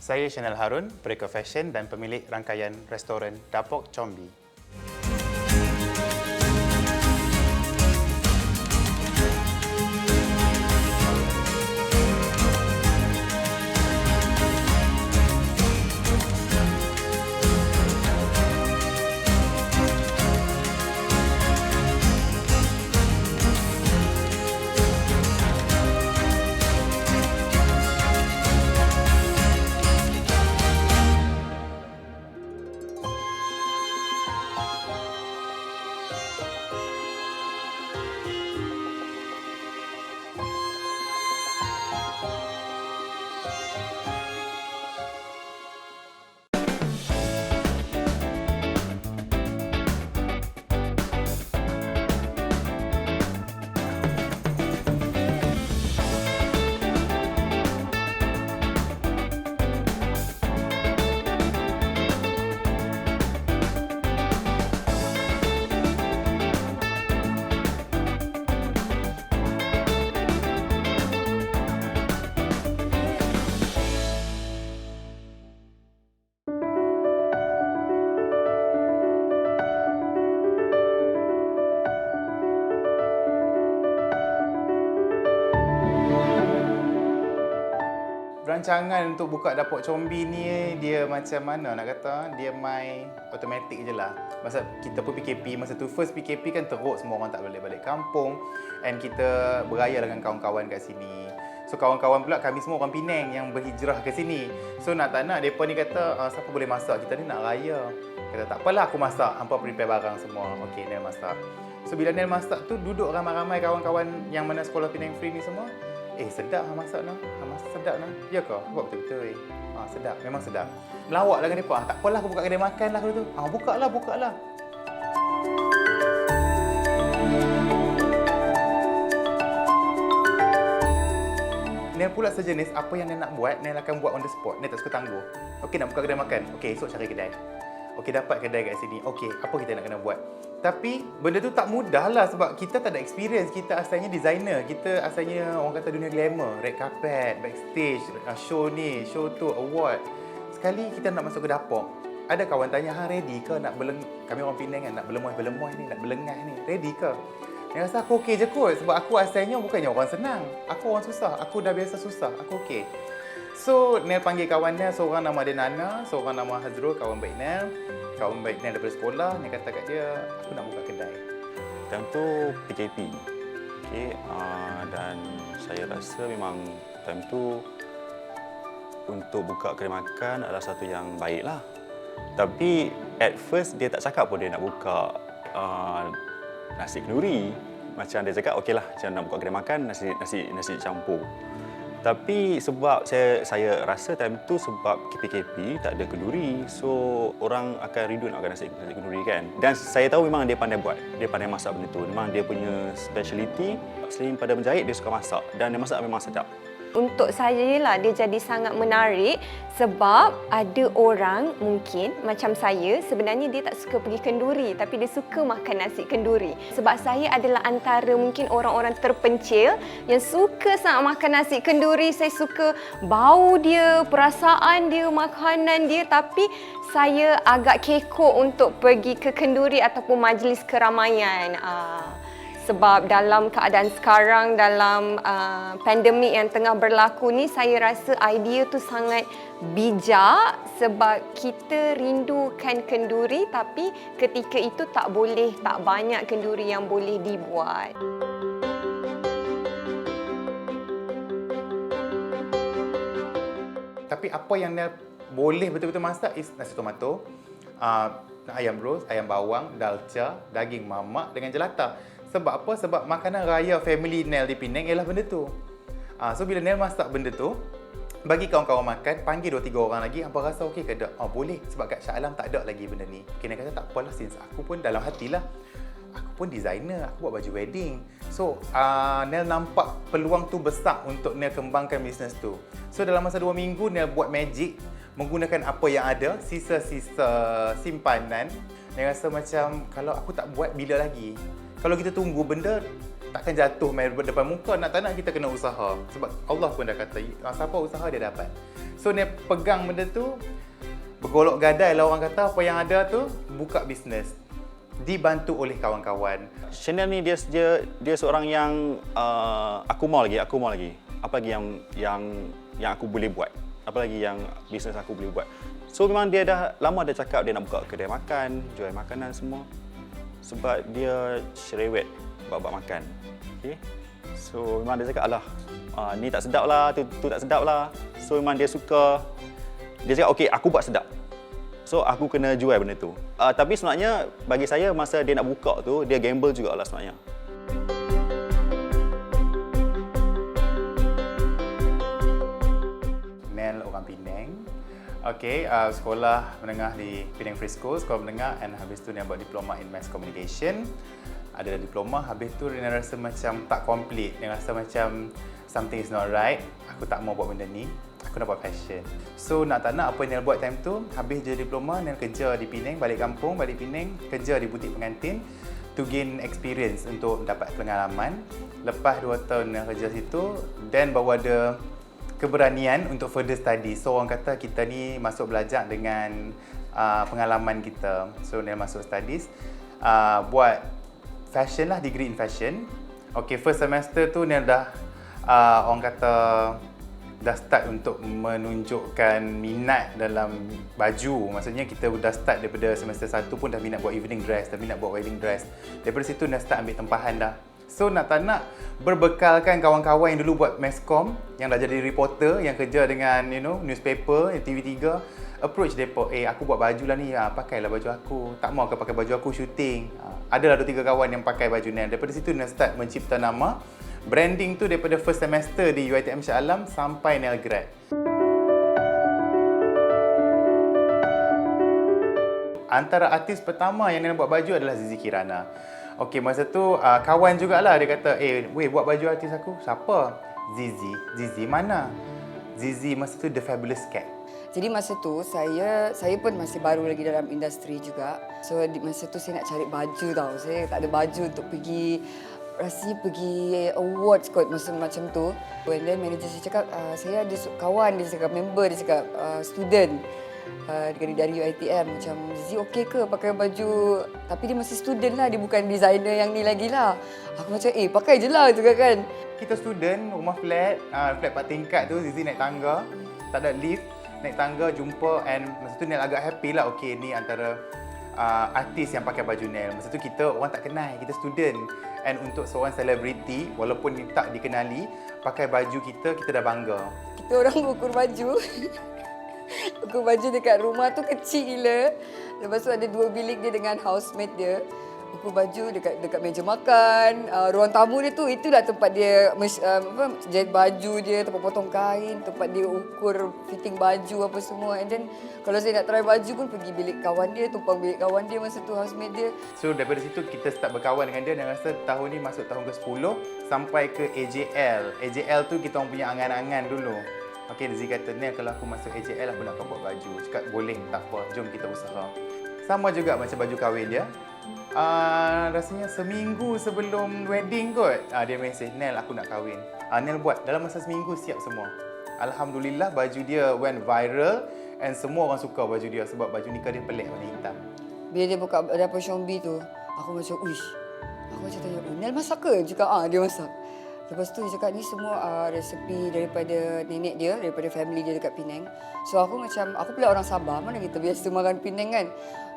Saya Chanel Harun, perekod fashion dan pemilik rangkaian restoran Dapur Combi. Rancangan untuk buka Dapur Combi ni dia macam mana nak kata, dia main automatik je lah. Masa kita pun PKP, masa tu first PKP kan teruk, semua orang tak boleh balik kampung, and kita beraya dengan kawan-kawan kat sini. So kawan-kawan pula kami semua orang Penang yang berhijrah ke sini. So nak tak nak depa ni kata siapa boleh masak, kita ni nak raya. Kata tak apalah aku masak, hampa prepare barang semua. Okey, Nel masak. So bila Nel masak tu duduk ramai-ramai kawan-kawan yang mana sekolah Penang Free ni semua. Sedap hang masak noh. Hang masak sedap noh. Ya ke? Buat betul-betul. Sedap. Memang sedap. Melawak lah dengan depa. Tak apalah aku buka kedai makan lah dulu tu. Buka lah. Nel pula sejenis apa yang Nel nak buat, Nel akan buat on the spot. Nel tak suka tangguh. Okey, nak buka kedai makan. Okey, esok cari kedai. Okey, dapat kedai kat sini. Okey, apa kita nak kena buat? Tapi benda tu tak mudah lah sebab kita tak ada experience. Kita asalnya designer. Kita asalnya orang kata dunia glamour. Red carpet, backstage, show ni, show tu, award. Sekali kita nak masuk ke dapur. Ada kawan tanya, hang ready ke nak kami orang Penang kan, nak berlemoy ni, nak berlengah ni. Ready ke? Dia rasa aku okey je kot. Sebab aku asalnya bukannya orang senang. Aku orang susah. Aku dah biasa susah. Aku okey. So, Nel panggil kawan Nel. Seorang nama dia Nana, seorang nama Hazrul, kawan baik Nel. Kawan baik Nel daripada sekolah. Nel kata kat dia, aku nak buka kedai. Time tu PKP. Okay, dan saya rasa memang time tu untuk buka kedai makan adalah satu yang baik lah. Tapi at first dia tak cakap pun dia nak buka nasi kenduri. Macam dia cakap, okeylah, macam nak buka kedai makan, nasi campur. Tapi sebab saya rasa time tu sebab PKP tak ada kenduri, so orang akan rindu nak makan nasi kenduri kan. Dan saya tahu memang dia pandai buat, dia pandai masak benda tu. Memang dia punya speciality. Selain pada menjahit, dia suka masak dan dia masak memang sedap. Untuk saya lah dia jadi sangat menarik sebab ada orang mungkin macam saya sebenarnya dia tak suka pergi kenduri tapi dia suka makan nasi kenduri. Sebab saya adalah antara mungkin orang-orang terpencil yang suka sangat makan nasi kenduri. Saya suka bau dia, perasaan dia, makanan dia, tapi saya agak kekok untuk pergi ke kenduri ataupun majlis keramaian. Sebab dalam keadaan sekarang, dalam pandemik yang tengah berlaku ni, saya rasa idea tu sangat bijak sebab kita rindukan kenduri tapi ketika itu tak banyak kenduri yang boleh dibuat. Tapi apa yang Nel boleh betul-betul masak is nasi tomato, ayam ros, ayam bawang, dalca, daging mamak dengan jelata. Sebab apa? Sebab makanan raya family Nel di Penang ialah benda tu. So bila Nel masak benda tu, bagi kawan-kawan makan, panggil 2-3 orang lagi, hampa rasa okey ke tak? Boleh. Sebab kat Shah Alam tak ada lagi benda ni. Okay, Nel kata tak apalah, since aku pun dalam hatilah, aku pun designer, aku buat baju wedding. So, Nel nampak peluang tu besar untuk Nel kembangkan bisnes tu. So, dalam masa 2 minggu, Nel buat magic menggunakan apa yang ada, sisa-sisa simpanan. Nel rasa macam, kalau aku tak buat, bila lagi? Kalau kita tunggu benda, takkan jatuh main depan muka. Nak tak nak kita kena usaha. Sebab Allah pun dah kata, siapa usaha dia dapat. So, Nel pegang benda tu, bergolok gadai lah orang kata, apa yang ada tu, buka bisnes. Dibantu oleh kawan-kawan. Chanel ni dia seorang yang aku mau lagi. Apa lagi yang aku boleh buat? Apa lagi yang bisnes aku boleh buat? So memang dia dah lama dah cakap dia nak buka kedai makan, jual makanan semua. Sebab dia cerewet bab makan. Okay? So memang dia cakap alah, ni tak sedap lah, tu tak sedap lah. So memang dia suka. Dia cakap okey, aku buat sedap. So aku kena jual benda tu. Tapi sebenarnya bagi saya masa dia nak buka tu, dia gamble jugalah sebenarnya. Nel orang Penang. Okey, sekolah menengah di Penang Free School, sekolah menengah, and habis tu Nel buat diploma in mass communication. Ada diploma, habis tu Nel rasa macam tak complete. Nel rasa macam something is not right. Aku tak mau buat benda ni. Aku nak buat fashion. So nak tak nak apa Nel buat time tu, habis je diploma, Nel kerja di Penang, balik kampung, balik Penang, kerja di butik pengantin to gain experience untuk dapat pengalaman. Lepas 2 tahun Nel kerja situ, then baru ada keberanian untuk further study. So orang kata kita ni masuk belajar dengan pengalaman kita. So Nel masuk studies, buat fashion lah, degree in fashion. Okay, first semester tu Nel dah orang kata dah start untuk menunjukkan minat dalam baju. Maksudnya kita dah start daripada semester 1 pun dah minat buat evening dress, dah minat buat wedding dress. Daripada situ dah start ambil tempahan dah. So nak tak nak berbekalkan kawan-kawan yang dulu buat masscom, yang dah jadi reporter, yang kerja dengan newspaper, TV3, approach depa, aku buat baju lah ni, pakailah baju aku. Tak mau ke pakai baju aku shooting. Adalah 2-3 kawan yang pakai baju Nel. Daripada situ Nel start mencipta nama. Branding tu daripada first semester di UiTM Shah Alam sampai Nel grad. Antara artis pertama yang Nel buat baju adalah Zizi Kirana. Okey, masa tu kawan jugalah dia kata, weh buat baju artis aku. Siapa? Zizi. Zizi mana? Zizi masa tu The Fabulous Cat. Jadi masa tu saya pun masih baru lagi dalam industri juga. So masa tu saya nak cari baju tau. Saya tak ada baju untuk pergi, rasanya pergi awards kot macam tu. And then manager saya cakap, saya ada kawan, dia cakap member, dia cakap student dari UiTM. Macam, Zizi okey ke pakai baju? Tapi dia masih student lah, dia bukan designer yang ni lagi lah. Aku macam, pakai je lah juga kan. Kita student, rumah flat 4 tingkat tu, Zizi naik tangga, tak ada lift, naik tangga jumpa, and masa tu Nel agak happy lah. Okey, ni antara artis yang pakai baju Nel. Masa tu kita orang tak kenal, kita student. And untuk seorang selebriti, walaupun tak dikenali, pakai baju kita dah bangga. Kita orang ukur baju. Ukur baju dekat rumah tu kecil gila. Lepas tu ada 2 bilik dia dengan housemate dia. Ukur baju dekat meja makan, ruang tamu dia tu, itulah tempat dia jahit baju dia, tempat potong kain, tempat dia ukur fitting baju apa semua. And then kalau saya nak try baju pun pergi bilik kawan dia, tumpang bilik kawan dia masa tu, housemate dia. So daripada situ kita start berkawan dengan dia, dan rasa tahun ni masuk tahun ke-10 sampai ke AJL. AJL tu kita orang punya angan-angan dulu. Okey, Zizi kata, Nel kalau aku masuk AJL aku nak buat baju. Cakap boleh, tak apa, jom kita usaha. Sama juga macam baju kahwin dia. Rasanya seminggu sebelum wedding kot, dia mesej, Nel aku nak kahwin. Nel buat, dalam masa seminggu siap semua. Alhamdulillah baju dia went viral and semua orang suka baju dia sebab baju nikah dia pelik warna hitam. Bila dia buka dapur Shombi tu, aku macam, uish. Aku macam tanya, Nel masak ke? Cakap, dia masak. Lepas tu dia cakap, ni semua resepi daripada nenek dia, daripada family dia dekat Penang. So aku macam, aku pula orang Sabah, mana kita biasa makan Penang kan.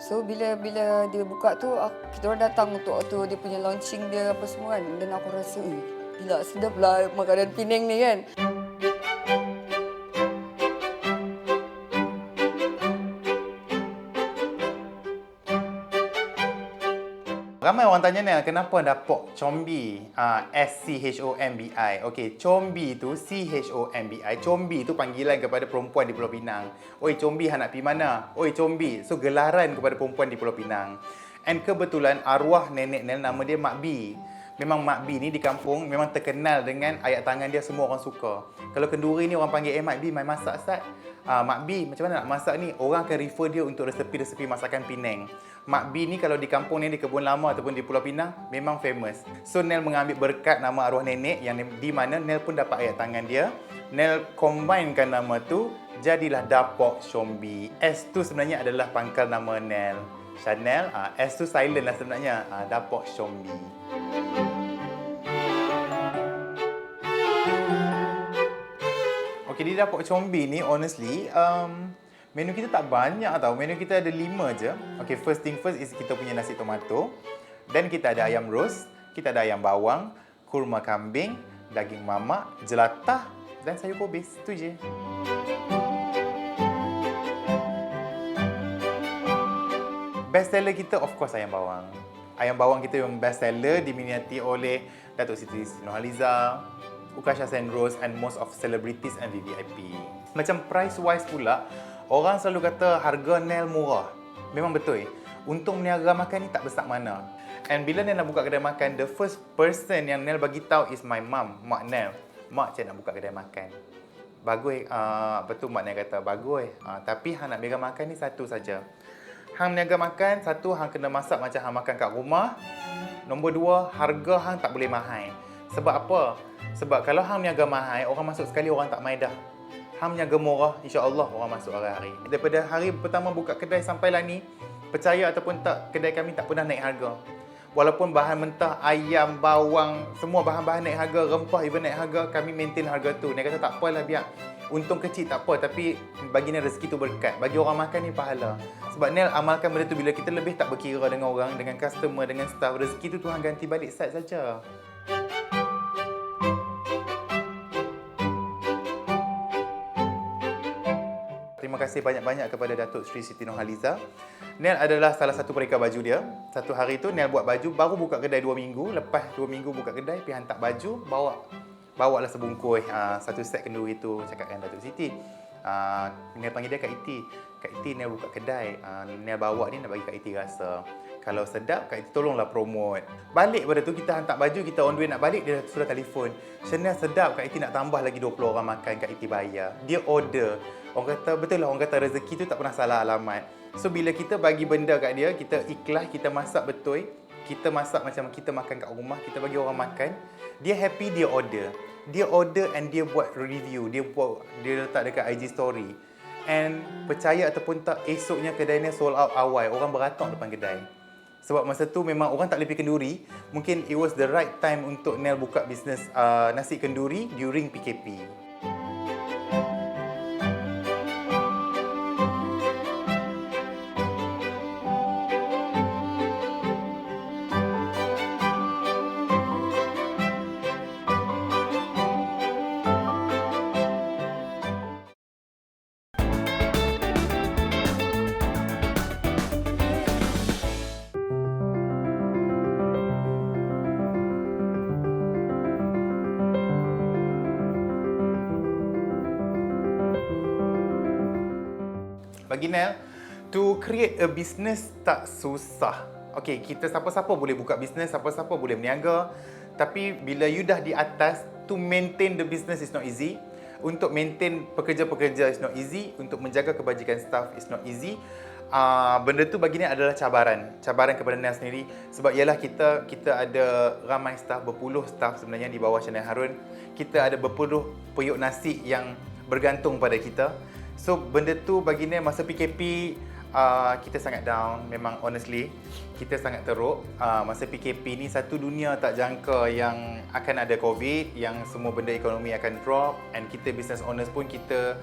So bila dia buka tu, kita orang datang untuk waktu dia punya launching dia apa semua kan. Dan aku rasa, gila sedap lah makanan Penang ni kan. Ramai orang tanya Nel, kenapa ada Pok Chombi? SCHOMBI. Okey, Chombi tu CHOMBI. Chombi tu panggilan kepada perempuan di Pulau Pinang. Oi Chombi, hang nak pergi mana? Oi Chombi. So gelaran kepada perempuan di Pulau Pinang. And kebetulan arwah nenek Nel nama dia Mak B. Memang Mak B ni di kampung memang terkenal dengan ayat tangan dia, semua orang suka. Kalau kenduri ni orang panggil, Mak B, mai masak Ustaz. Mak B, macam mana nak masak ni? Orang akan refer dia untuk resepi-resepi masakan Penang. Mak B ni kalau di kampung ni, di Kebun Lama ataupun di Pulau Pinang, memang famous. So Nel mengambil berkat nama arwah nenek yang di mana Nel pun dapat ayat tangan dia. Nel combinekan nama tu, jadilah Dapok Chombi. S tu sebenarnya adalah pangkal nama Nel. Chanel, S tu silent lah sebenarnya. Dapok Chombi. Okay, di Dapok Chombi ni honestly, menu kita tak banyak tau. Menu kita ada 5 je. Okay, first thing first is kita punya nasi tomato. Dan kita ada ayam roast, kita ada ayam bawang, kurma kambing, daging mamak, jelatah dan sayur kobis. Itu je. Best seller kita of course ayam bawang. Ayam bawang kita yang best seller diminati oleh Datuk Siti Nurhaliza, Ukasha Senrose and most of celebrities and VVIP. Macam price wise pula, orang selalu kata harga Nel murah. Memang betul. Untung meniaga makan ni tak besar mana. And bila Nel nak buka kedai makan, the first person yang Nel bagi tahu is my mum, Mak Nel. Mak, cik nak buka kedai makan. Bagus, betul Mak Nel kata, bagus. Tapi hang nak berniaga makan ni satu saja. Hang berniaga makan, satu hang kena masak macam hang makan kat rumah. Nombor dua, harga hang tak boleh mahal. Sebab apa? Sebab kalau hang berniaga mahal, orang masuk sekali orang tak mai dah. Hang berniaga murah, insya-Allah orang masuk hari-hari. Daripada hari pertama buka kedai sampailah ni, percaya ataupun tak, kedai kami tak pernah naik harga. Walaupun bahan mentah, ayam, bawang, semua bahan-bahan naik harga, rempah even naik harga, kami maintain harga tu. Dia kata tak apalah, biar untung kecil tak apa, tapi bagi Nel rezeki tu berkat. Bagi orang makan ni pahala. Sebab Nel amalkan benda tu, bila kita lebih tak berkira dengan orang, dengan customer, dengan staff, rezeki tu Tuhan ganti balik sat saja. Terima kasih banyak-banyak kepada Datuk Sri Siti Nurhaliza. Nel adalah salah satu perekar baju dia. Satu hari tu Nel buat baju, baru buka kedai 2 minggu. Lepas 2 minggu buka kedai, pergi hantar baju, bawa lah sebungkus satu set kenduri tu, cakap dengan Datuk Siti. Nel panggil dia Kak Iti. Kak Iti, Nel buka kedai. Nel bawa ni nak bagi Kak Iti rasa. Kalau sedap, Kak Iti tolonglah promote. Balik pada tu, kita hantar baju, kita on the way nak balik, dia sudah telefon. Chanel sedap, Kak Iti nak tambah lagi 20 orang makan, Kak Iti bayar. Dia order. Orang kata, betul lah, orang kata rezeki tu tak pernah salah alamat. So, bila kita bagi benda kat dia, kita ikhlas, kita masak betul, kita masak macam kita makan kat rumah, kita bagi orang makan, dia happy, dia order. Dia order and dia buat review, dia letak dekat IG story. And percaya ataupun tak, esoknya kedai ni sold out awal, orang beratok depan kedai. Sebab masa tu memang orang tak boleh pergi kenduri. Mungkin it was the right time untuk Nel buka bisnes nasi kenduri during PKP. Bagi Nel, to create a business tak susah. Okay, kita siapa-siapa boleh buka bisnes, siapa-siapa boleh berniaga. Tapi bila you dah di atas, to maintain the business is not easy. Untuk maintain pekerja-pekerja is not easy. Untuk menjaga kebajikan staff is not easy. Benda tu bagi Nel adalah cabaran. Cabaran kepada Nel sendiri. Sebab ialah kita ada ramai staff, berpuluh staff sebenarnya di bawah Chanel Harun. Kita ada berpuluh periuk nasi yang bergantung pada kita. So, benda tu bagi Nel masa PKP, kita sangat down. Memang honestly, kita sangat teruk. Masa PKP ni, satu dunia tak jangka yang akan ada COVID, yang semua benda ekonomi akan drop. And kita business owners pun kita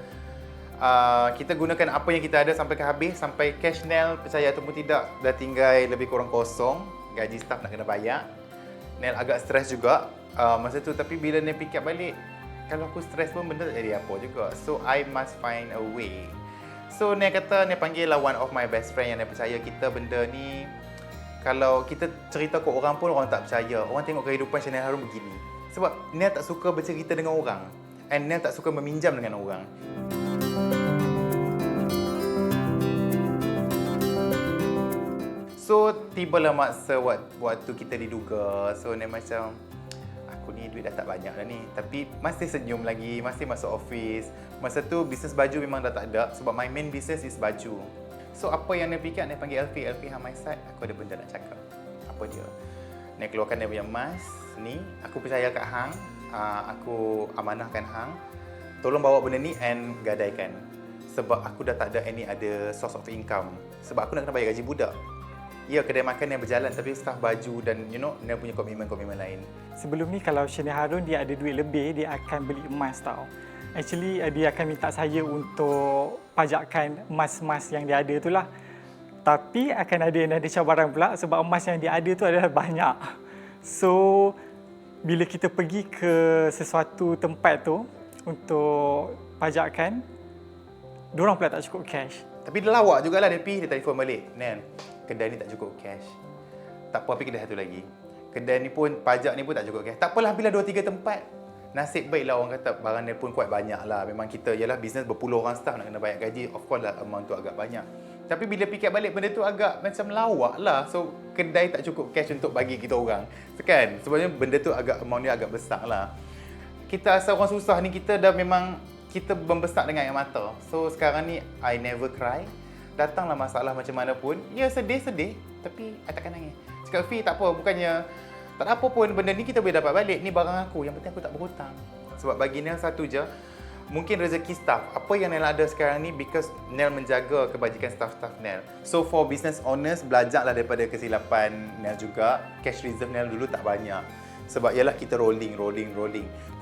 gunakan apa yang kita ada sampai ke habis, sampai cash Nel, percaya ataupun tidak, dah tinggal lebih kurang kosong. Gaji staff nak kena bayar. Nel agak stres juga masa tu. Tapi bila Nel fikir balik, kalau aku stres pun benda tak jadi apa juga. So, I must find a way. So, Nel kata, Nel panggil lah one of my best friend yang Nel percaya kita benda ni, kalau kita cerita ke orang pun orang tak percaya. Orang tengok kehidupan Chanel Harun begini. Sebab Nel tak suka bercerita dengan orang. And Nel tak suka meminjam dengan orang. So, tibalah masa waktu kita diduga. So, Nel macam, aku ni duit dah tak banyak dah ni. Tapi masih senyum lagi, masih masuk office. Masa tu, bisnes baju memang dah tak ada. Sebab my main business is baju. So, apa yang Nel fikir, Nel panggil Elfie. Elfie, hang my side. Aku ada benda nak cakap. Apa dia? Nel keluarkan dia punya mask ni. Aku percaya kat hang. Aku amanahkan hang. Tolong bawa benda ni and gadaikan. Sebab aku dah tak ada source of income. Sebab aku nak kena bayar gaji budak. Ya, kedai makan yang berjalan tapi staff baju dan Nel punya komitmen-komitmen lain. Sebelum ni kalau Chanel Harun dia ada duit lebih, dia akan beli emas tau. Actually dia akan minta saya untuk pajakkan emas-emas yang dia ada tu lah. Tapi akan ada cabaran pula sebab emas yang dia ada tu adalah banyak. So bila kita pergi ke sesuatu tempat tu untuk pajakkan, diorang pula tak cukup cash. Tapi dia lawak jugalah dia pergi, dia telefon balik. Nel, kedai ni tak cukup cash. Tak apa, pergi kedai satu lagi. Kedai ni pun, pajak ni pun tak cukup cash. Tak apalah bila 2-3 tempat. Nasib baiklah orang kata barang Nel pun kuat banyak lah. Memang kita ialah bisnes berpuluh orang staff nak kena bayar gaji. Of course lah amount tu agak banyak. Tapi bila fikir balik benda tu agak macam lawak lah. So kedai tak cukup cash untuk bagi kita orang. Kan? Sebabnya benda tu amount dia agak besar lah. Kita asal orang susah ni kita dah memang kita membesar dengan air mata. So sekarang ni I never cry. Datanglah masalah macam mana pun. Ya sedih-sedih tapi I takkan nangis. Cakap Fi tak apa, bukannya tak ada apa pun benda ni kita boleh dapat balik. Ni barang aku, yang penting aku tak berhutang. Sebab bagi Nel satu je, mungkin rezeki staff. Apa yang Nel ada sekarang ni because Nel menjaga kebajikan staff-staff Nel. So for business owners, belajarlah daripada kesilapan Nel juga. Cash reserve Nel dulu tak banyak. Sebab ialah kita rolling.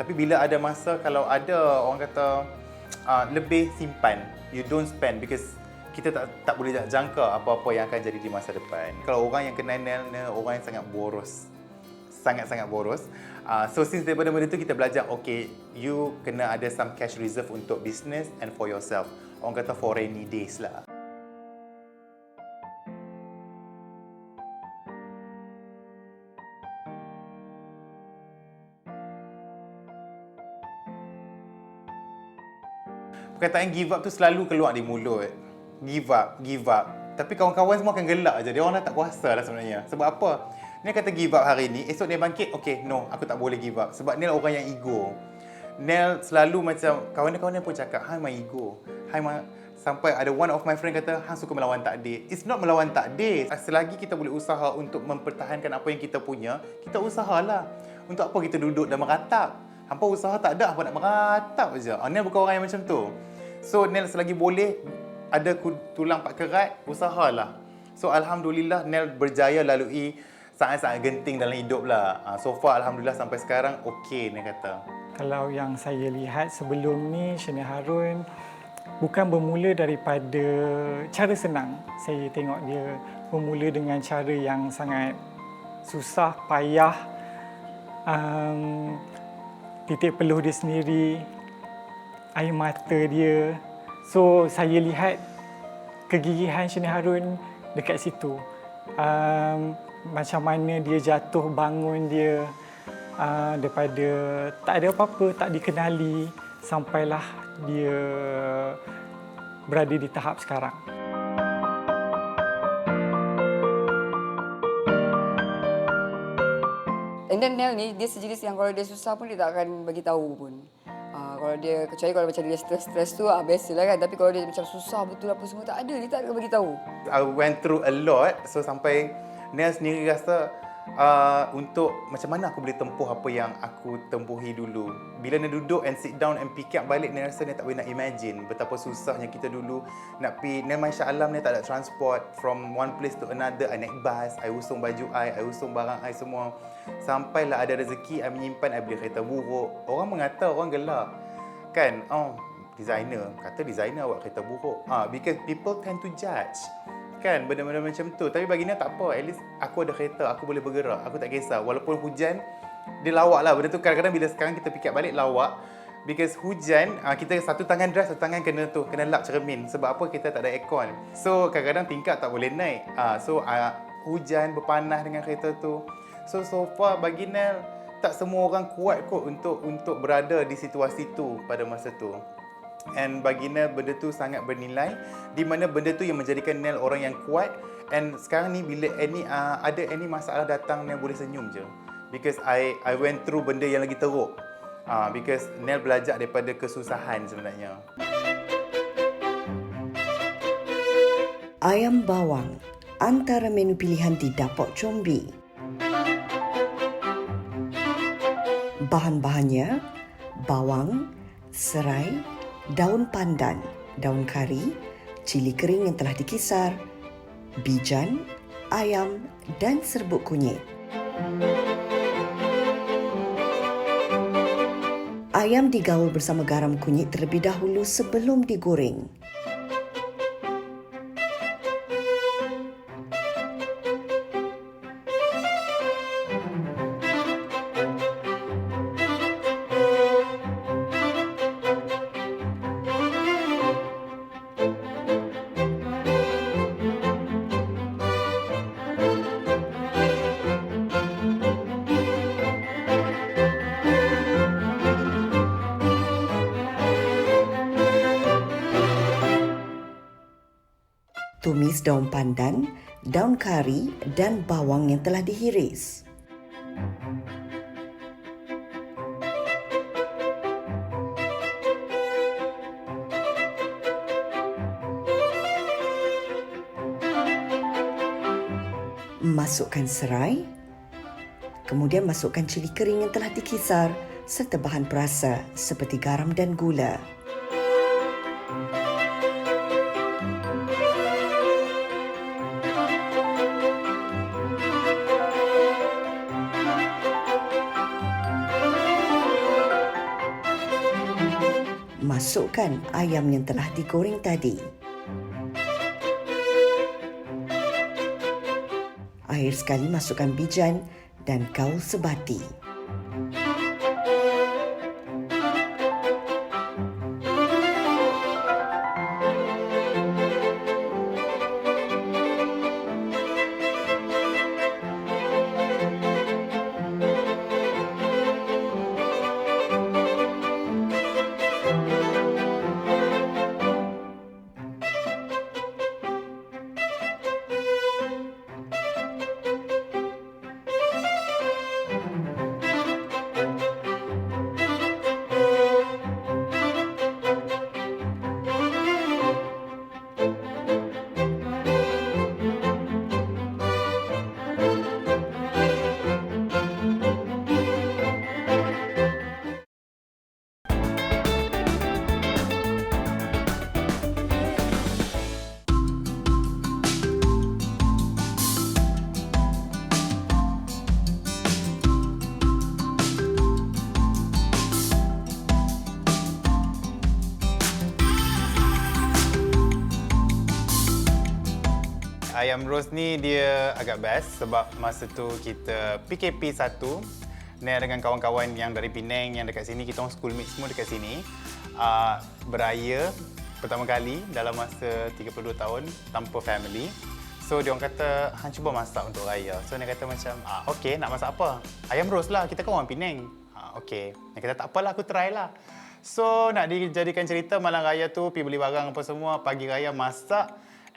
Tapi bila ada masa, kalau ada orang kata lebih simpan. You don't spend because kita tak boleh jangka apa-apa yang akan jadi di masa depan. Kalau orang yang kenal Nel orang yang sangat boros. Sangat-sangat boros. So since daripada benda tu kita belajar, okay, you kena ada some cash reserve untuk business and for yourself. Orang kata for rainy days lah. Perkataan give up tu selalu keluar di mulut. Give up. Tapi kawan-kawan semua akan gelak je. Dia orang dah tak kuasa lah sebenarnya. Sebab apa? Nel kata give up hari ni, esok dia bangkit, okay, no, aku tak boleh give up. Sebab Nel orang yang ego. Nel selalu macam, kawan-kawan Nel pun cakap, hang my ego. Sampai ada one of my friend kata, hang suka melawan takdir. It's not melawan takdir. Selagi kita boleh usaha untuk mempertahankan apa yang kita punya, kita usahalah. Untuk apa kita duduk dan meratap? Hampa usaha tak ada, apa nak meratap je. Nel bukan orang yang macam tu. So Nel selagi boleh, ada tulang pak kerat, usahalah. So Alhamdulillah Nel berjaya lalui sangat-sangat genting dalam hidup lah. So far Alhamdulillah sampai sekarang okey Nel kata. Kalau yang saya lihat sebelum ni, Chanel Harun bukan bermula daripada cara senang. Saya tengok dia bermula dengan cara yang sangat susah, payah. Titik peluh dia sendiri, air mata dia. So saya lihat kegigihan Chanel Harun dekat situ. Macam mana dia jatuh bangun dia daripada tak ada apa-apa, tak dikenali, sampailah dia berada di tahap sekarang. And then Nel ni, dia sejenis yang kalau dia susah pun dia tak akan bagi tahu pun. Kalau dia, kecuali kalau macam dia stres tu, biasalah kan. Tapi kalau dia macam susah betul apa semua, tak ada, dia tak akan bagi tahu. I went through a lot, so sampai Nel sendiri rasa untuk macam mana aku boleh tempuh apa yang aku tempuhi dulu. Bila Nel duduk and sit down and fikir balik, Nel rasa Nel tak boleh nak imagine betapa susahnya kita dulu nak pergi. Nel Masya Allah, Nel tak ada transport from one place to another. I naik bus, I usung baju I usung barang I semua. Sampailah ada rezeki, I menyimpan, I beli kereta buruk. Orang mengata, orang gelak. Kan, designer. Kata designer awak kereta buruk. Because people tend to judge. Kan, benda-benda macam tu. Tapi bagi Nel tak apa. At least aku ada kereta, aku boleh bergerak. Aku tak kisah. Walaupun hujan, dia lawak lah. Benda tu kadang-kadang bila sekarang kita fikir balik, lawak. Because hujan, kita satu tangan drive, satu tangan kena lap cermin. Sebab apa? Kita tak ada aircon. So, kadang-kadang tingkap tak boleh naik. So, hujan, berpanah dengan kereta tu. So far bagi Nel, tak semua orang kuat kot untuk berada di situasi tu pada masa tu. And bagi Nel, benda tu sangat bernilai, di mana benda tu yang menjadikan Nel orang yang kuat. And sekarang ni bila ada any masalah datang, Nel boleh senyum je. Because I went through benda yang lagi teruk. Because Nel belajar daripada kesusahan sebenarnya. Ayam bawang, antara menu pilihan di Dapur Combi. Bahan-bahannya, bawang, serai, daun pandan, daun kari, cili kering yang telah dikisar, bijan, ayam dan serbuk kunyit. Ayam digaul bersama garam kunyit terlebih dahulu sebelum digoreng. Tumis daun pandan, daun kari dan bawang yang telah dihiris. Masukkan serai, kemudian masukkan cili kering yang telah dikisar serta bahan perasa seperti garam dan gula. Masukkan ayam yang telah digoreng tadi. Akhir sekali masukkan bijan dan gaul sebati. Ayam roast ni dia agak best sebab masa tu kita PKP 1 Nel dengan kawan-kawan yang dari Penang yang dekat sini, kita orang schoolmate semua dekat sini, beraya pertama kali dalam masa 32 tahun tanpa family. So dia orang kata, "Han, cuba masak untuk raya." So dia kata macam, "Okey, nak masak apa?" "Ayam roast lah, kita kan orang Penang." "Okey." Dia kata, "Tak apalah, aku try lah." So nak dijadikan cerita, malam raya tu pergi beli barang apa semua, pagi raya masak.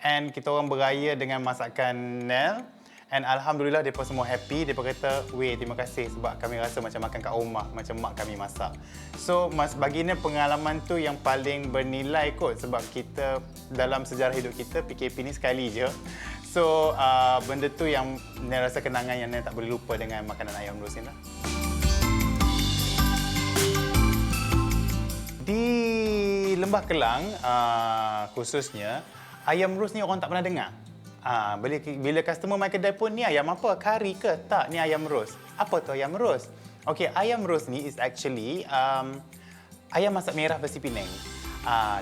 And kita orang beraya dengan masakan Nel. And Alhamdulillah, mereka semua happy. Mereka kata, "Weh, terima kasih sebab kami rasa macam makan kat rumah, macam mak kami masak." So, bagi Nel, pengalaman tu yang paling bernilai kot. Sebab kita, dalam sejarah hidup kita, PKP ni sekali je. So, benda tu yang Nel rasa kenangan yang Nel tak boleh lupa dengan makanan ayam roast ni lah. Di Lembah Kelang, khususnya, ayam roast ni orang tak pernah dengar. Bila customer main kedai pun, "Ni ayam apa? Kari ke?" "Tak, ni ayam roast." "Apa tu ayam roast?" Okey, ayam roast ni is actually ayam masak merah versi Penang.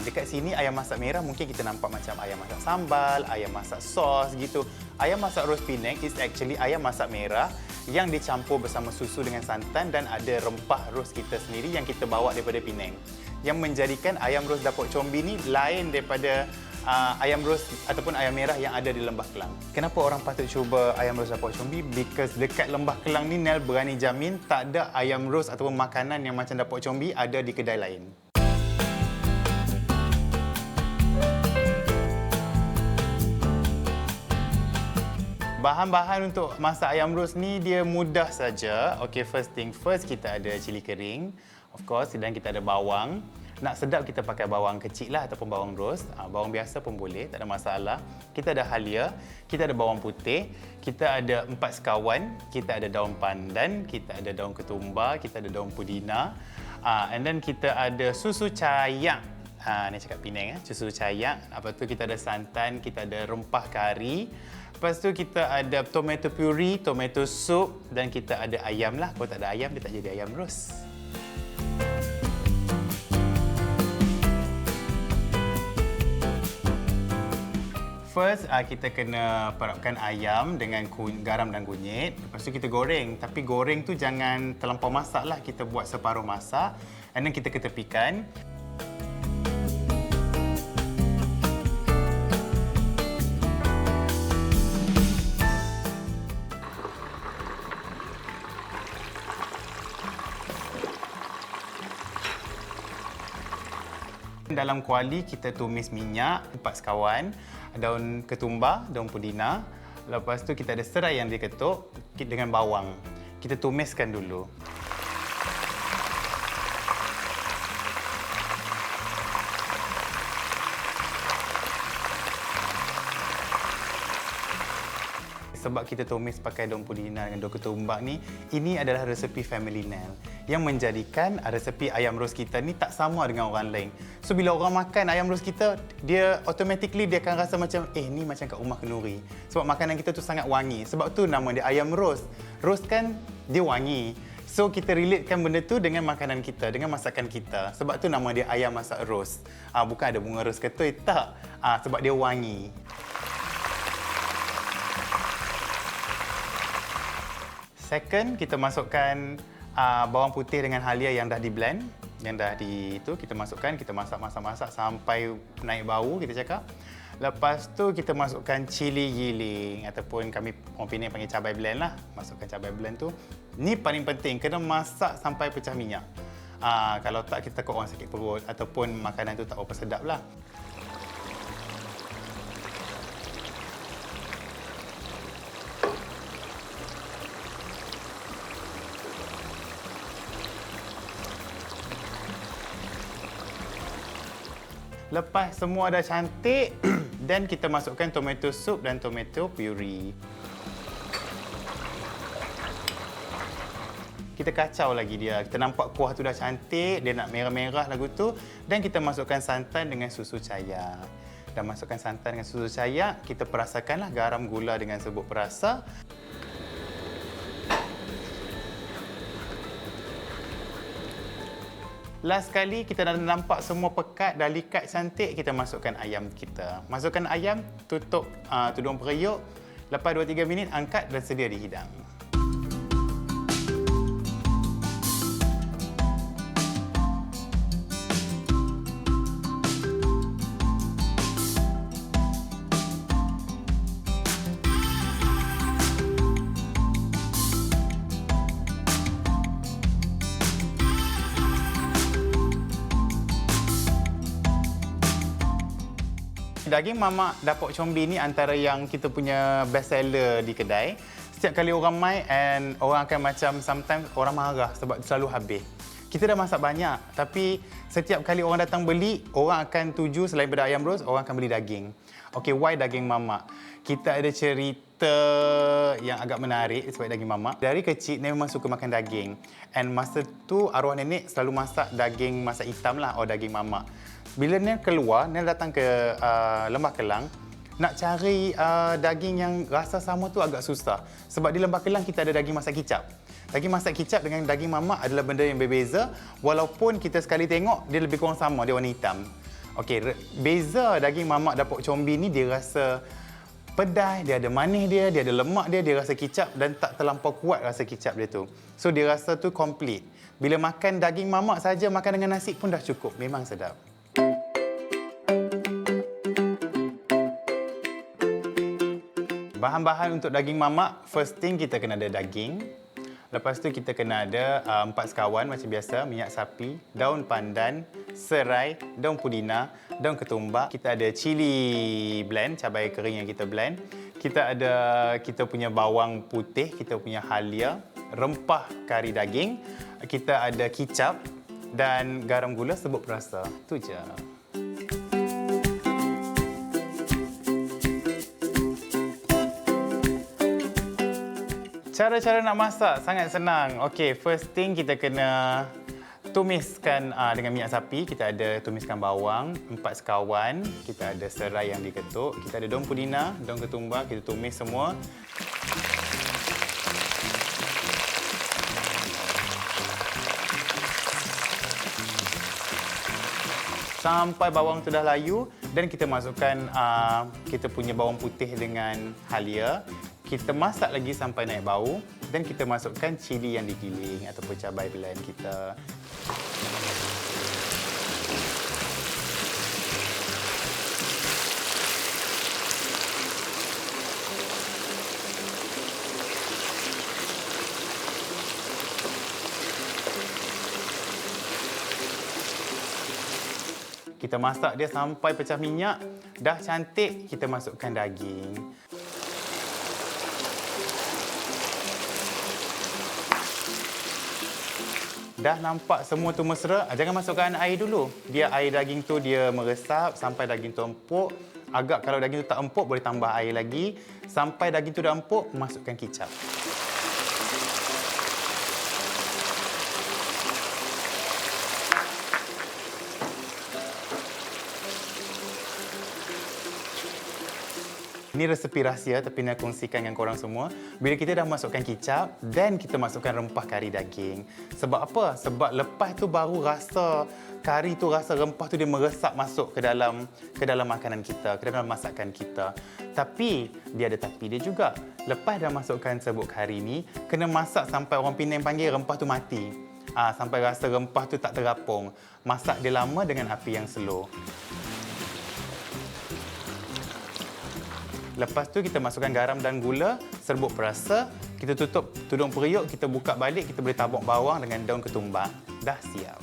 Dekat sini ayam masak merah mungkin kita nampak macam ayam masak sambal, ayam masak sos gitu. Ayam masak roast Penang is actually ayam masak merah yang dicampur bersama susu dengan santan dan ada rempah roast kita sendiri yang kita bawa daripada Penang. Yang menjadikan ayam roast Dapur Combi ni lain daripada ayam ros ataupun ayam merah yang ada di Lembah Kelang. Kenapa orang patut cuba ayam ros Dapur Combi? Because dekat Lembah Kelang ni Nel berani jamin tak ada ayam ros ataupun makanan yang macam Dapur Combi ada di kedai lain. Bahan-bahan untuk masak ayam ros ni dia mudah saja. Okey, first thing first, kita ada cili kering, of course, dan kita ada bawang. Nak sedap kita pakai bawang kecil lah ataupun bawang ros. Bawang biasa pun boleh, tak ada masalah. Kita ada halia, kita ada bawang putih, kita ada 4 sekawan, kita ada daun pandan, kita ada daun ketumbar, kita ada daun pudina. And then kita ada susu cayak. Ni cakap Penang, susu cayak. Lepas tu kita ada santan, kita ada rempah kari. Lepas tu kita ada tomato puree, tomato soup dan kita ada ayam lah. Kalau tak ada ayam, dia tak jadi ayam ros. First, kita kena perapkan ayam dengan garam dan kunyit. Lepas tu kita goreng. Tapi goreng tu jangan terlampau masak lah. Kita buat separuh masak. And then kita ketepikan. Dalam kuali kita tumis minyak 4 sekawan, daun ketumbar, daun pudina. Lepas tu kita ada serai yang diketuk dengan bawang. Kita tumiskan dulu. Sebab kita tumis pakai daun pudina dengan daun ketumbar ni, ini adalah resepi Family Nel yang menjadikan resepi ayam ros kita ni tak sama dengan orang lain. So bila orang makan ayam ros kita, dia automatically dia akan rasa macam ni macam kat rumah kenduri. Sebab makanan kita tu sangat wangi. Sebab tu nama dia ayam ros. Ros kan dia wangi. So kita relatekan benda tu dengan makanan kita, dengan masakan kita. Sebab tu nama dia ayam masak ros. Bukan ada bunga ros ketui, tak. Sebab dia wangi. Second, kita masukkan bawang putih dengan halia yang dah di-blend, yang dah kita masukkan, kita masak sampai naik bau, kita cakap. Lepas tu kita masukkan cili giling ataupun kami orang Penang panggil cabai blend lah. Masukkan cabai blend tu. Ni paling penting, kena masak sampai pecah minyak. Kalau tak, kita takut orang sakit perut ataupun makanan tu tak berapa sedap lah. Lepas semua dah cantik, dan kita masukkan tomato soup dan tomato puree. Kita kacau lagi dia. Kita nampak kuah tu dah cantik, dia nak merah-merah lagu tu. Dan kita masukkan santan dengan susu cayak. Dan masukkan santan dengan susu cayak, kita perasakanlah garam, gula dengan serbuk perasa. Last sekali, kita dah nampak semua pekat, dah likat cantik, kita masukkan ayam kita. Masukkan ayam, tutup tudung periuk. Lepas 2-3 minit, angkat dan sedia dihidang. Daging mamak Dapur Combi ni antara yang kita punya best seller di kedai. Setiap kali orang mai and orang akan macam sometimes orang marah sebab selalu habis. Kita dah masak banyak tapi setiap kali orang datang beli, orang akan tuju selain daripada ayam ros, orang akan beli daging. Okay, why daging mamak? Kita ada cerita yang agak menarik sebab daging mamak. Dari kecil, Nek memang suka makan daging. And masa tu arwah nenek selalu masak daging masak hitam lah, atau daging mamak. Bila Nel keluar, Nel datang ke Lembah Kelang, nak cari daging yang rasa sama tu agak susah. Sebab di Lembah Kelang kita ada daging masak kicap. Daging masak kicap dengan daging mamak adalah benda yang berbeza. Walaupun kita sekali tengok, dia lebih kurang sama, dia warna hitam. Okey, beza daging mamak Dapur Combi ni dia rasa pedas, dia ada manis dia ada lemak dia rasa kicap dan tak terlampau kuat rasa kicap dia tu. So dia rasa tu complete. Bila makan daging mamak saja, makan dengan nasi pun dah cukup. Memang sedap. bahan-bahan untuk daging mamak, first thing kita kena ada daging. Lepas tu kita kena ada 4 sekawan macam biasa, minyak sapi, daun pandan, serai, daun pudina, daun ketumbar. Kita ada cili blend, cabai kering yang kita blend. Kita ada kita punya bawang putih, kita punya halia, rempah kari daging. Kita ada kicap dan garam gula serbuk perasa. Itu je. Cara-cara nak masak sangat senang. Okey, first thing kita kena tumiskan dengan minyak sapi. Kita ada tumiskan bawang, 4 sekawan. Kita ada serai yang diketuk. Kita ada daun pudina, daun ketumbar. Kita tumis semua. Sampai bawang tu dah layu dan kita masukkan kita punya bawang putih dengan halia. Kita masak lagi sampai naik bau dan kita masukkan cili yang digiling ataupun cabai blend kita. Kita masak dia sampai pecah minyak. Dah cantik, kita masukkan daging. Dah nampak semua tu mesra, jangan masukkan air dulu. Dia air daging tu dia meresap sampai daging tu empuk. Agak kalau daging tu tak empuk, boleh tambah air lagi. Sampai daging tu dah empuk, masukkan kicap. Ini resepi rahsia tapi nak kongsikan dengan korang semua. Bila kita dah masukkan kicap dan kita masukkan rempah kari daging. Sebab apa? Sebab lepas tu baru rasa kari tu, rasa rempah tu dia meresap masuk ke dalam makanan kita, ke dalam masakan kita. Tapi dia ada tapi dia juga. Lepas dah masukkan serbuk kari ni, kena masak sampai orang Penang panggil rempah tu mati. Sampai rasa rempah tu tak terapung. Masak dia lama dengan api yang slow. Lepas tu kita masukkan garam dan gula, serbuk perasa, kita tutup tudung periuk, kita buka balik, kita boleh tabuk bawang dengan daun ketumbar. Dah siap.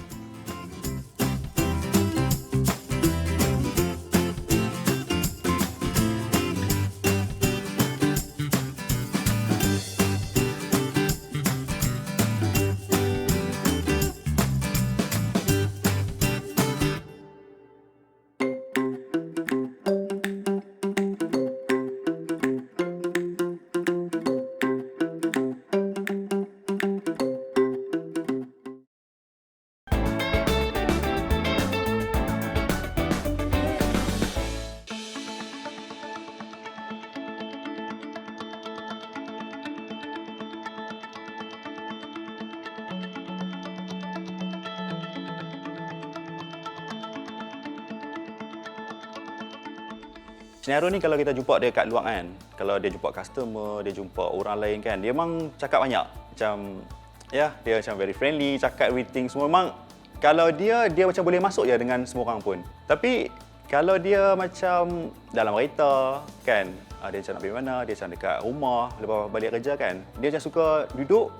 Scenario ni kalau kita jumpa dia kat luar kan, kalau dia jumpa customer, dia jumpa orang lain kan, dia memang cakap banyak. Macam, ya, dia macam very friendly, cakap everything semua. Memang kalau dia macam boleh masuk je dengan semua orang pun. Tapi kalau dia macam dalam kereta kan, dia macam nak pergi mana, dia macam dekat rumah, lepas balik kerja kan, dia macam suka duduk,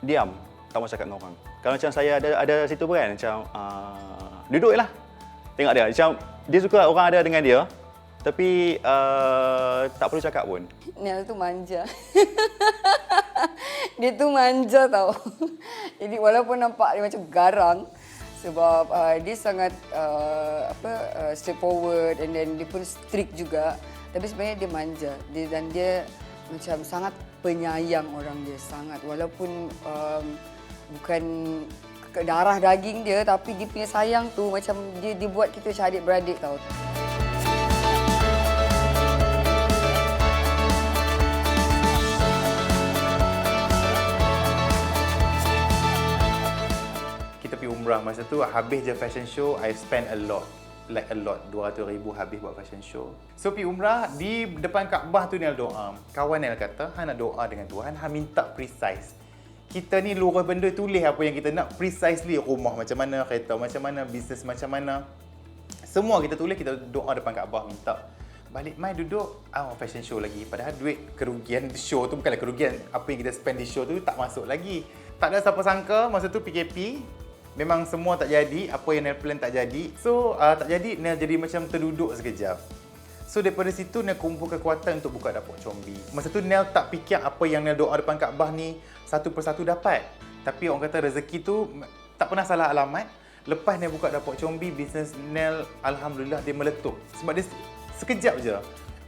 diam, tak mau cakap dengan orang. Kalau macam saya ada situ pun kan, macam duduk je lah. Tengok dia, macam dia suka orang ada dengan dia, tapi tak perlu cakap pun. Nel tu manja. Dia tu manja tau. Jadi walaupun nampak dia macam garang, sebab dia sangat straightforward and then dia pun strict juga. Tapi sebenarnya dia manja. Dia macam sangat penyayang orang dia, sangat. Walaupun bukan darah daging dia, tapi dia punya sayang tu macam dia buat kita macam adik-beradik tau. Kita pergi umrah masa tu, habis je fashion show, I spend a lot. Like a lot, 200,000 habis buat fashion show. So pergi umrah, di depan Kaabah tu Nel doa. Kawan Nel kata, Han nak doa dengan Tuhan, Han minta precise. Kita ni lurus benda, tulis apa yang kita nak precisely, rumah macam mana, kereta macam mana, bisnes macam mana. Semua kita tulis, kita doa depan Kaabah minta. Balik mai duduk, fashion show lagi. Padahal duit kerugian show tu bukanlah kerugian. Apa yang kita spend di show tu tak masuk lagi. Tak ada siapa sangka masa tu PKP. Memang semua tak jadi. Apa yang Nel plan tak jadi. So, tak jadi, Nel jadi macam terduduk sekejap. So, daripada situ Nel kumpul kekuatan untuk buka dapur combi. Masa tu Nel tak fikir apa yang Nel doa depan Kaabah ni satu persatu dapat. Tapi orang kata rezeki tu tak pernah salah alamat. Lepas Nel buka dapur combi, bisnes Nel alhamdulillah dia meletup. Sebab dia sekejap je.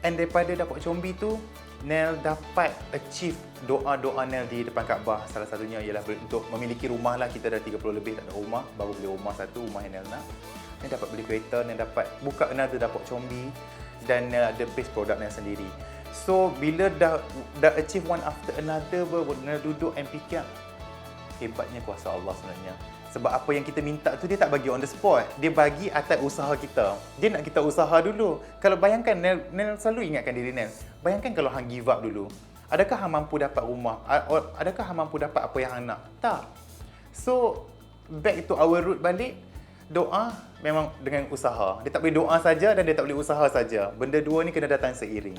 And daripada dapur combi tu, Nel dapat achieve doa-doa Nel di depan Kaabah. Salah satunya ialah untuk memiliki rumah lah. Kita dah 30 lebih tak ada rumah. Baru beli rumah satu, rumah yang Nel nak. Nel dapat beli kereta, Nel dapat buka another dapur combi. Dan Nel ada base produk Nel sendiri. So, bila dah achieve one after another, Nel duduk and fikir, hebatnya kuasa Allah sebenarnya. Sebab apa yang kita minta tu dia tak bagi on the spot. Dia bagi atas usaha kita. Dia nak kita usaha dulu. Kalau bayangkan, Nel selalu ingatkan diri Nel. Bayangkan kalau hang give up dulu. Adakah hang mampu dapat rumah? Adakah hang mampu dapat apa yang hang nak? Tak. So, back to our root balik. Doa memang dengan usaha. Dia tak boleh doa saja dan dia tak boleh usaha saja. Benda dua ni kena datang seiring.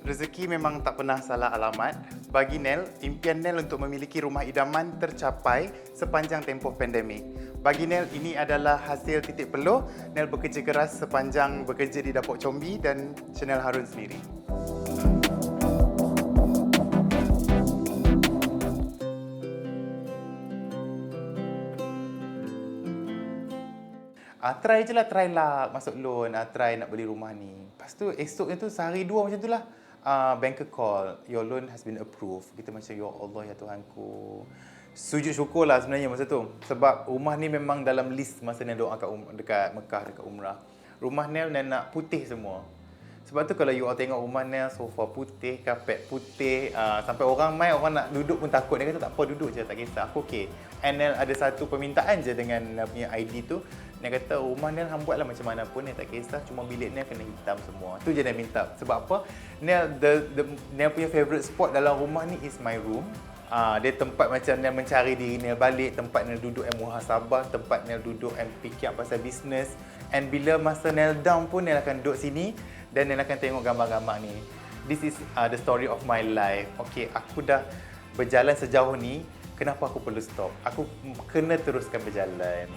Rezeki memang tak pernah salah alamat. Bagi Nel, impian Nel untuk memiliki rumah idaman tercapai sepanjang tempoh pandemik. Bagi Nel, ini adalah hasil titik peluh Nel bekerja keras sepanjang bekerja di dapur combi dan Chanel Harun sendiri. Try je lah, masuk loan, try nak beli rumah ni. Lepas tu esoknya tu sehari dua macam tu lah. Banker call, your loan has been approved. Kita macam, ya Allah ya Tuhanku. Sujud syukur lah sebenarnya masa tu. Sebab rumah ni memang dalam list masa Nel doa dekat Mekah, dekat Umrah. Rumah Nel nak putih semua. Sebab tu kalau you all tengok rumah Nel, sofa putih, kapet putih, sampai orang nak duduk pun takut. Dia kata tak apa, duduk je, tak kisah, aku okey. And Nel ada satu permintaan je dengan Nel punya ID tu. Dia kata rumah Nel hang buatlah macam mana pun, Nel tak kisah, cuma bilik Nel kena hitam semua. Tu je Nel minta. Sebab apa? Nel punya favourite spot dalam rumah ni is my room. Dia tempat macam Nel mencari diri Nel balik, tempat Nel duduk and muhasabah, tempat Nel duduk and fikir pasal bisnes. And bila masa Nel down pun, Nel akan duduk sini dan Nel akan tengok gambar-gambar ni. This is the story of my life. Okay, aku dah berjalan sejauh ni, kenapa aku perlu stop? Aku kena teruskan berjalan.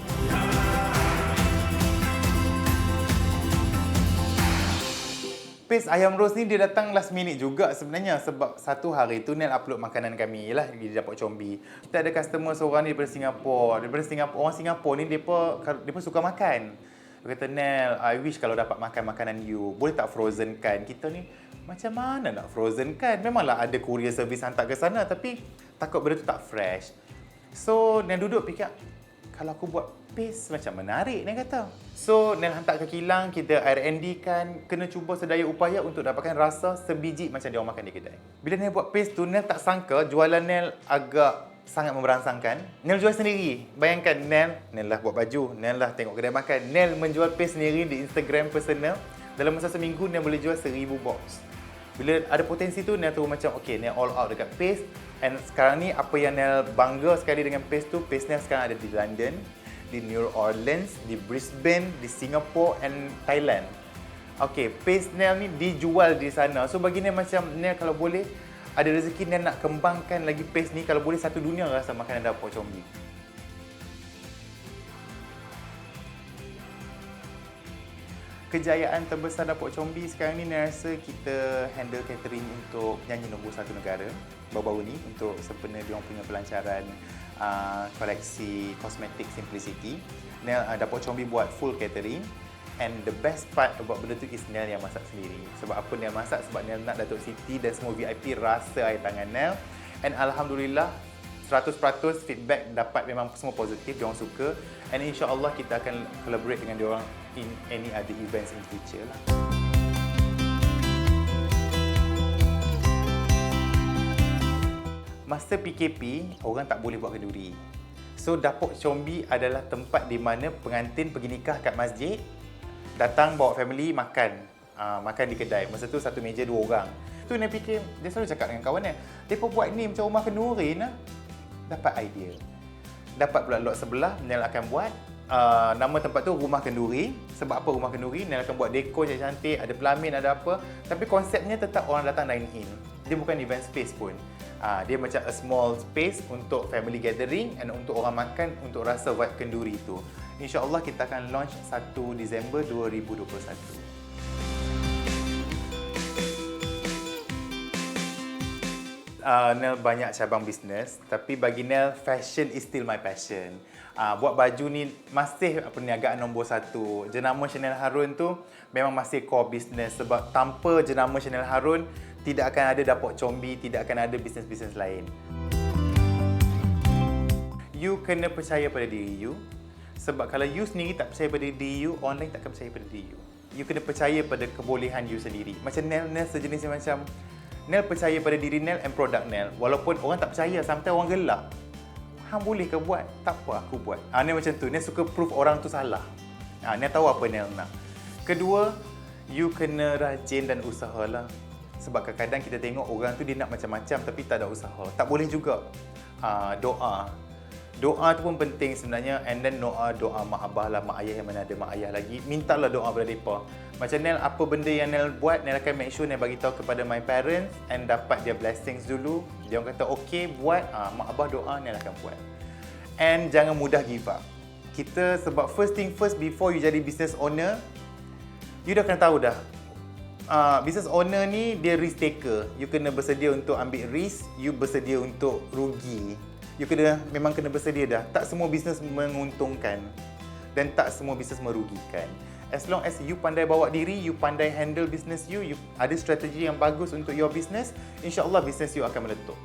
Paste ayam rose ni dia datang last minute juga sebenarnya. Sebab satu hari tu Nel upload makanan kami lah di dapur combi. Kita ada customer seorang ni daripada Singapura. Orang Singapura ni depa suka makan. Dia kata, Nel, I wish kalau dapat makan makanan you, boleh tak frozen kan? Kita ni macam mana nak frozen kan? Memanglah ada courier service hantar ke sana, tapi takut benda tu tak fresh. So Nel duduk fikir, kalau aku buat paste macam menarik, Nel kata. So Nel hantar ke kilang, kita R&D kan, kena cuba sedaya upaya untuk dapatkan rasa sebiji macam dia orang makan di kedai. Bila Nel buat paste tu, Nel tak sangka jualan Nel agak sangat memberangsangkan. Nel jual sendiri. Bayangkan Nel lah buat baju, Nel lah tengok kedai makan, Nel menjual paste sendiri di Instagram personal. Dalam masa seminggu Nel boleh jual 1000 box. Bila ada potensi tu, Nel terus macam okay, Nel all out dekat paste. And sekarang ni apa yang Nel bangga sekali dengan paste tu, paste Nel sekarang ada di London, di New Orleans, di Brisbane, di Singapore and Thailand. Okay, paste Nel ni dijual di sana. So bagi Nel macam, Nel kalau boleh ada rezeki Nel nak kembangkan lagi paste ni, kalau boleh satu dunia rasa makanan dapur combi. Kejayaan terbesar dapur combi sekarang ni, Nel rasa kita handle catering untuk penyanyi nombor 1 negara baru-baru ni, untuk sempena diorang punya pelancaran koleksi kosmetik Simplicity. Nel dapur combi buat full catering. And the best part about benda tu is Nel yang masak sendiri. Sebab apa Nel masak? Sebab Nel nak Datuk Siti dan semua VIP rasa air tangan Nel. And alhamdulillah 100% feedback dapat memang semua positif, diorang suka. And insya-Allah kita akan collaborate dengan diorang in any other events in future lah. masa PKP, orang tak boleh buat kenduri. So, Dapur Combi adalah tempat di mana pengantin pergi nikah kat masjid, datang bawa family makan. Makan di kedai. Masa tu satu meja 2 orang. Tu Nel fikir, dia selalu cakap dengan kawan dia, mereka buat ni macam rumah kenduri nah. Dapat idea. Dapat pula lot sebelah, Nel akan buat nama tempat tu Rumah Kenduri. Sebab apa Rumah Kenduri? Nel akan buat dekor cantik-cantik, ada pelamin, ada apa. Tapi konsepnya tetap orang datang dine in. Dia bukan event space pun. Dia macam a small space untuk family gathering and untuk orang makan, untuk rasa vibe kenduri tu. InsyaAllah kita akan launch 1 Disember 2021. Nel banyak cabang bisnes, tapi bagi Nel, fashion is still my passion. Buat baju ni masih perniagaan nombor 1. Jenama Chanel Harun tu memang masih core business, sebab tanpa jenama Chanel Harun, tidak akan ada Dapur Combi, tidak akan ada bisnes-bisnes lain. You kena percaya pada diri you. Sebab kalau you sendiri tak percaya pada diri you, orang lain tak akan percaya pada diri you. You kena percaya pada kebolehan you sendiri. Macam Nel sejenis macam Nel percaya pada diri Nel and produk Nel. Walaupun orang tak percaya, sometimes orang gelak. Hang boleh ke buat? Tak apa, aku buat. Nel macam tu. Nel suka prove orang tu salah. Nel tahu apa Nel nak. Kedua, you kena rajin dan usahalah. Sebab kadang-kadang kita tengok orang tu dia nak macam-macam tapi tak ada usaha. Tak boleh juga. Doa. Doa tu pun penting sebenarnya. And then doa mak abah lah, mak ayah yang mana ada mak ayah lagi. Mintalah doa pada mereka. Macam Nel, apa benda yang Nel buat, Nel akan make sure Nel bagi tahu kepada my parents and dapat dia blessings dulu. Dia orang kata okey buat, mak abah doa, Nel akan buat. And jangan mudah give up. Kita sebab first thing first, before you jadi business owner, you dah kena tahu dah. Business owner ni dia risk taker. You kena bersedia untuk ambil risk, you bersedia untuk rugi. You memang kena bersedia dah. Tak semua bisnes menguntungkan dan tak semua bisnes merugikan. As long as you pandai bawa diri, you pandai handle business you ada strategi yang bagus untuk your business, insya-Allah business you akan meletup.